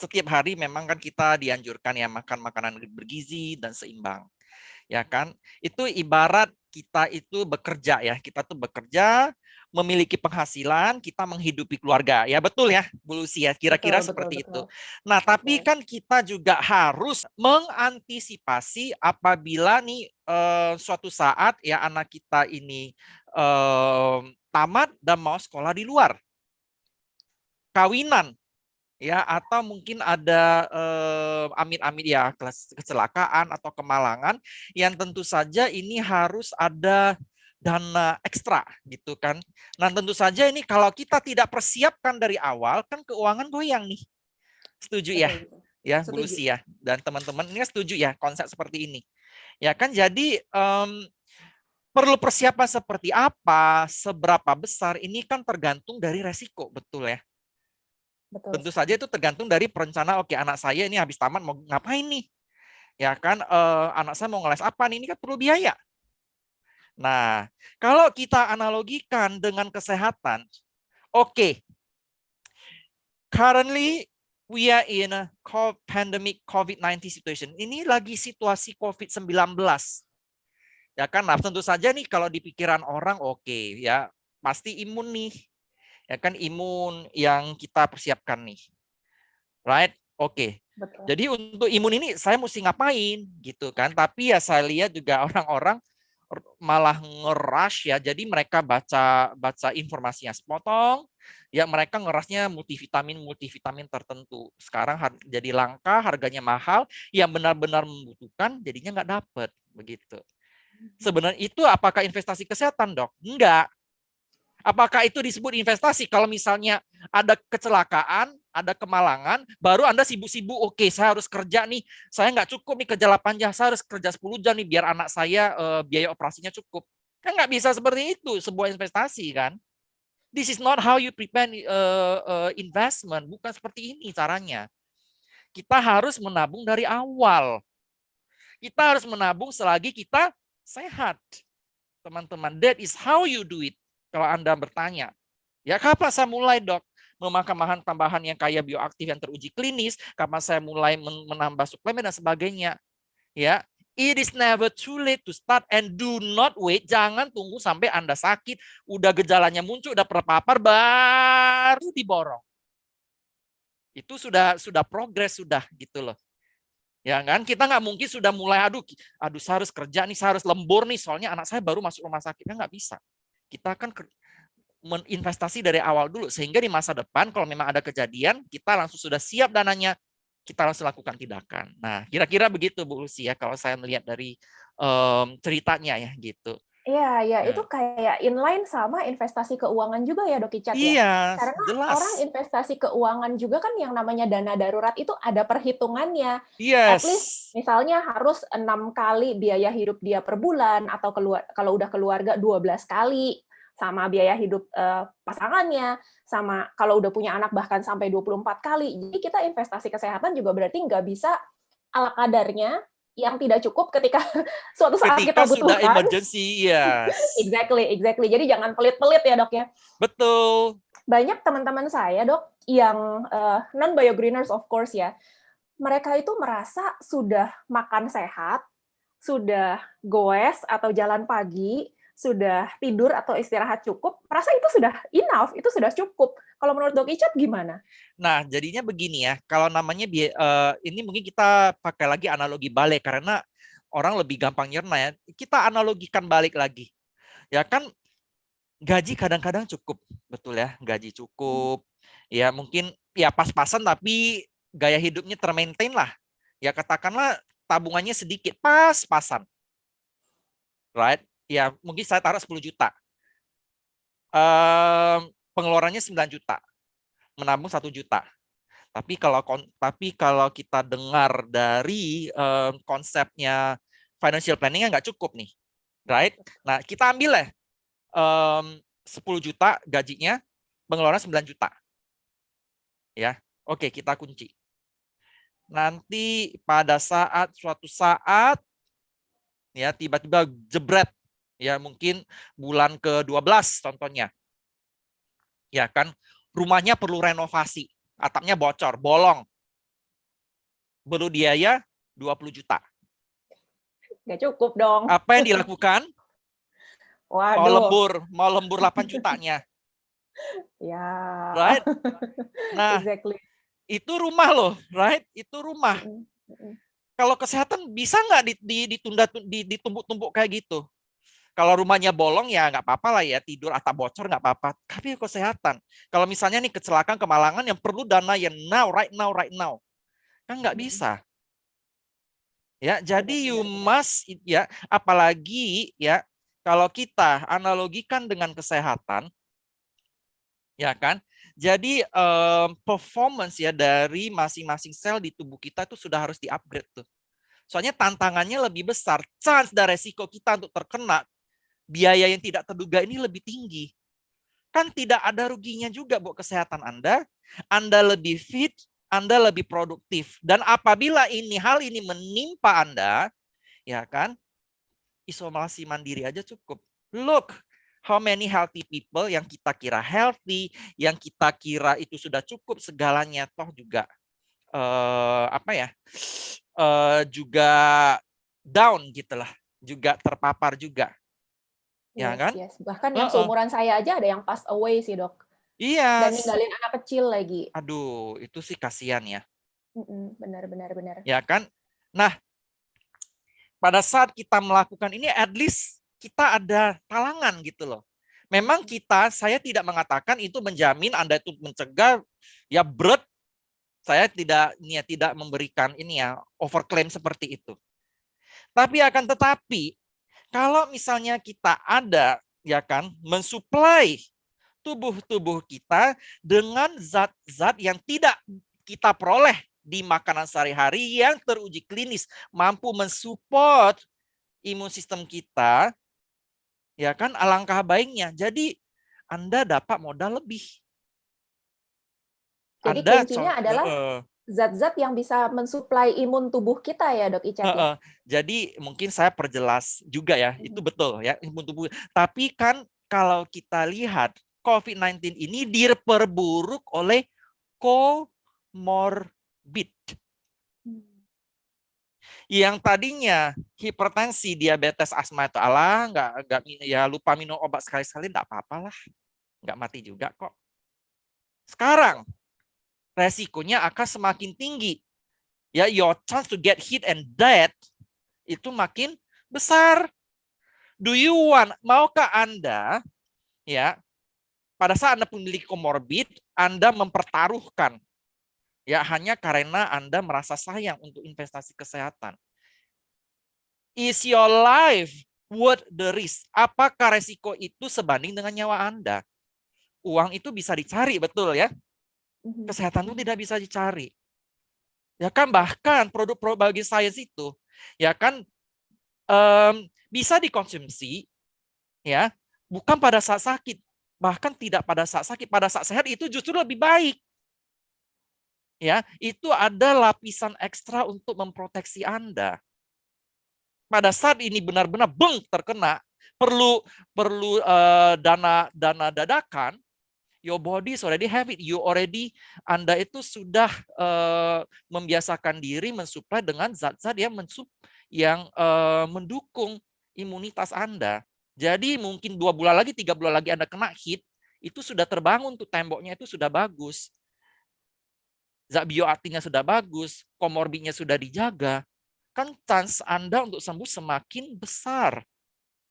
setiap hari memang kan kita dianjurkan ya makan makanan bergizi dan seimbang. Ya kan? Itu ibarat kita itu bekerja ya. Kita tuh bekerja, memiliki penghasilan, kita menghidupi keluarga. Ya betul ya, Bu Lucy ya. Betul, Kira-kira betul, seperti betul. itu. Nah, tapi Betul. kan kita juga harus mengantisipasi apabila nih suatu saat ya anak kita ini tamat dan mau sekolah di luar. Kawinan ya atau mungkin ada amit-amit ya kecelakaan atau kemalangan yang tentu saja ini harus ada dana ekstra gitu kan. Nah, tentu saja ini kalau kita tidak persiapkan dari awal kan keuangan goyang nih. Setuju ya? Betul, betul. Ya, Bu Setuju. Lucy ya dan teman-teman ini setuju ya konsep seperti ini. Ya kan jadi perlu persiapan seperti apa, seberapa besar ini kan tergantung dari resiko, betul ya. Betul Tentu saja sekali. itu tergantung dari perencana. Oke, anak saya ini habis tamat mau ngapain nih? Ya kan, anak saya mau ngeles apa nih? Ini kan perlu biaya. Nah, kalau kita analogikan dengan kesehatan, oke, currently we are in a pandemic COVID-19 situation. Ini lagi situasi COVID-19. Ya kan, nah tentu saja nih kalau di pikiran orang oke, ya pasti imun nih. Ya kan imun yang kita persiapkan nih. Right? Oke. Betul. Jadi untuk imun ini saya mesti ngapain gitu kan. Tapi ya saya lihat juga orang-orang malah ngerush ya. Jadi mereka baca informasinya sepotong. Ya mereka ngerasnya multivitamin tertentu. Sekarang jadi langka, harganya mahal. Yang benar-benar membutuhkan jadinya nggak dapet begitu. Sebenarnya itu apakah investasi kesehatan, Dok? Enggak. Apakah itu disebut investasi? Kalau misalnya ada kecelakaan, ada kemalangan, baru Anda sibuk-sibuk, oke, saya harus kerja nih, saya nggak cukup nih kerja 8 jam, saya harus kerja 10 jam nih biar anak saya biaya operasinya cukup. Kan nggak bisa seperti itu, sebuah investasi kan. This is not how you prepare investment, bukan seperti ini caranya. Kita harus menabung dari awal. Kita harus menabung selagi kita sehat. Teman-teman, that is how you do it. Kalau Anda bertanya, ya kapan saya mulai, Dok? Memakan bahan tambahan yang kaya bioaktif yang teruji klinis, kapan saya mulai menambah suplemen dan sebagainya. Ya, it is never too late to start and do not wait. Jangan tunggu sampai Anda sakit, udah gejalanya muncul, udah terpapar, baru diborong. Itu sudah progres sudah gitu loh. Ya kan, kita nggak mungkin sudah mulai aduh saya harus kerja nih, saya harus lembur nih, soalnya anak saya baru masuk rumah sakit, kan nggak bisa. Kita kan investasi dari awal dulu sehingga di masa depan kalau memang ada kejadian kita langsung sudah siap dananya, kita langsung lakukan tindakan. Nah, kira-kira begitu Bu Lucy ya kalau saya melihat dari ceritanya ya gitu. Iya, ya itu Nah, kayak inline sama investasi keuangan juga ya, Dok Icat ya. iya, Karena orang jelas. investasi keuangan juga kan yang namanya dana darurat itu ada perhitungannya. At least Yes. misalnya harus 6 kali biaya hidup dia per bulan atau kalau udah keluarga 12 kali sama biaya hidup pasangannya, sama kalau udah punya anak bahkan sampai 24 kali. Jadi kita investasi kesehatan juga berarti nggak bisa ala kadarnya yang tidak cukup ketika suatu saat Ketika kita sudah butuhkan. emergency, yes. Exactly, exactly. Jadi jangan pelit-pelit ya, Dok ya. Betul. Banyak teman-teman saya, Dok, yang non-biogreeners of course ya, mereka itu merasa sudah makan sehat, sudah goes atau jalan pagi, sudah tidur atau istirahat cukup, merasa itu sudah enough, itu sudah cukup. Kalau menurut Dok Icat gimana? Nah, jadinya begini ya, kalau namanya ini mungkin kita pakai lagi analogi balik karena orang lebih gampang nyerna ya. Kita analogikan balik lagi. Ya kan gaji kadang-kadang cukup, betul ya, gaji cukup. Ya mungkin ya pas-pasan tapi gaya hidupnya termaintain lah. Ya katakanlah tabungannya sedikit, pas-pasan. Right? Ya mungkin saya taruh 10 juta. Pengeluarannya 9 juta. Menabung 1 juta. Tapi kalau kita dengar dari konsepnya financial planning nggak cukup nih, right? Nah kita ambil lah 10 juta gajinya, pengeluaran 9 juta, ya. Oke kita kunci. Nanti pada suatu saat, ya tiba-tiba jebret, ya mungkin bulan ke-12 contohnya, ya kan rumahnya perlu renovasi, atapnya bocor, bolong. perlu biaya 20 juta. Nggak cukup dong. Apa yang dilakukan? Waduh. Mau lembur 8 jutanya. Ya. Right? Nah, Exactly. itu rumah loh, right? Itu rumah. Kalau kesehatan bisa nggak ditunda, ditumbuk-tumbuk kayak gitu? Kalau rumahnya bolong ya nggak apa-apa lah ya, tidur atap bocor nggak apa-apa. Tapi kesehatan, kalau misalnya nih kecelakaan kemalangan yang perlu dana yang right now, kan nggak bisa. Ya, jadi you must ya, apalagi ya kalau kita analogikan dengan kesehatan, ya kan? Jadi performance ya dari masing-masing sel di tubuh kita itu sudah harus di-upgrade tuh. Soalnya tantangannya lebih besar, chance dan resiko kita untuk terkena biaya yang tidak terduga ini lebih tinggi. Kan tidak ada ruginya juga buat kesehatan Anda. Anda lebih fit, Anda lebih produktif. Dan apabila hal ini menimpa Anda, ya kan, isolasi mandiri aja cukup. Look, how many healthy people yang kita kira healthy, yang kita kira itu sudah cukup segalanya, toh juga juga down gitulah, juga terpapar juga. Ya kan? Yes. Bahkan yang seumuran saya aja ada yang pass away sih, Dok. Iya. Dan ninggalin anak kecil lagi. Aduh, itu sih kasihan ya. Benar. Ya kan? Nah, pada saat kita melakukan ini, at least kita ada talangan gitu loh. Memang saya tidak mengatakan itu menjamin Anda itu mencegah ya berat. Saya tidak memberikan overclaim seperti itu. Tapi akan tetapi kalau misalnya kita ada ya kan mensuplai tubuh kita dengan zat-zat yang tidak kita peroleh di makanan sehari-hari yang teruji klinis mampu mensupport imun sistem kita, ya kan alangkah baiknya. Jadi Anda dapat modal lebih. Jadi kuncinya adalah zat-zat yang bisa mensuplai imun tubuh kita ya, Dok Icat ya. Jadi mungkin saya perjelas juga ya, itu betul ya imun tubuh. Tapi kan kalau kita lihat COVID-19 ini diperburuk oleh komorbid. Yang tadinya hipertensi, diabetes, asma itu nggak ya lupa minum obat sekali-sekali nggak apa-apa lah, nggak mati juga kok. Sekarang resikonya akan semakin tinggi. Ya, your chance to get hit and dead itu makin besar. Maukah Anda ya pada saat Anda memiliki komorbid, Anda mempertaruhkan ya hanya karena Anda merasa sayang untuk investasi kesehatan? Is your life worth the risk? Apakah resiko itu sebanding dengan nyawa Anda? Uang itu bisa dicari, betul ya? Kesehatan itu tidak bisa dicari. Ya kan, bahkan produk-produk bagi sains itu ya kan bisa dikonsumsi ya, bukan pada saat sakit, bahkan tidak pada saat sakit, pada saat sehat itu justru lebih baik. Ya, itu ada lapisan ekstra untuk memproteksi Anda. Pada saat ini benar-benar terkena, perlu dana dadakan, your body is already have it. Anda itu sudah membiasakan diri mensuplai dengan zat-zat yang mendukung imunitas Anda. Jadi mungkin 2 bulan lagi, 3 bulan lagi Anda kena hit, itu sudah terbangun tuh temboknya itu sudah bagus. Zat bioaktifnya sudah bagus, komorbidnya sudah dijaga. Kan chance Anda untuk sembuh semakin besar.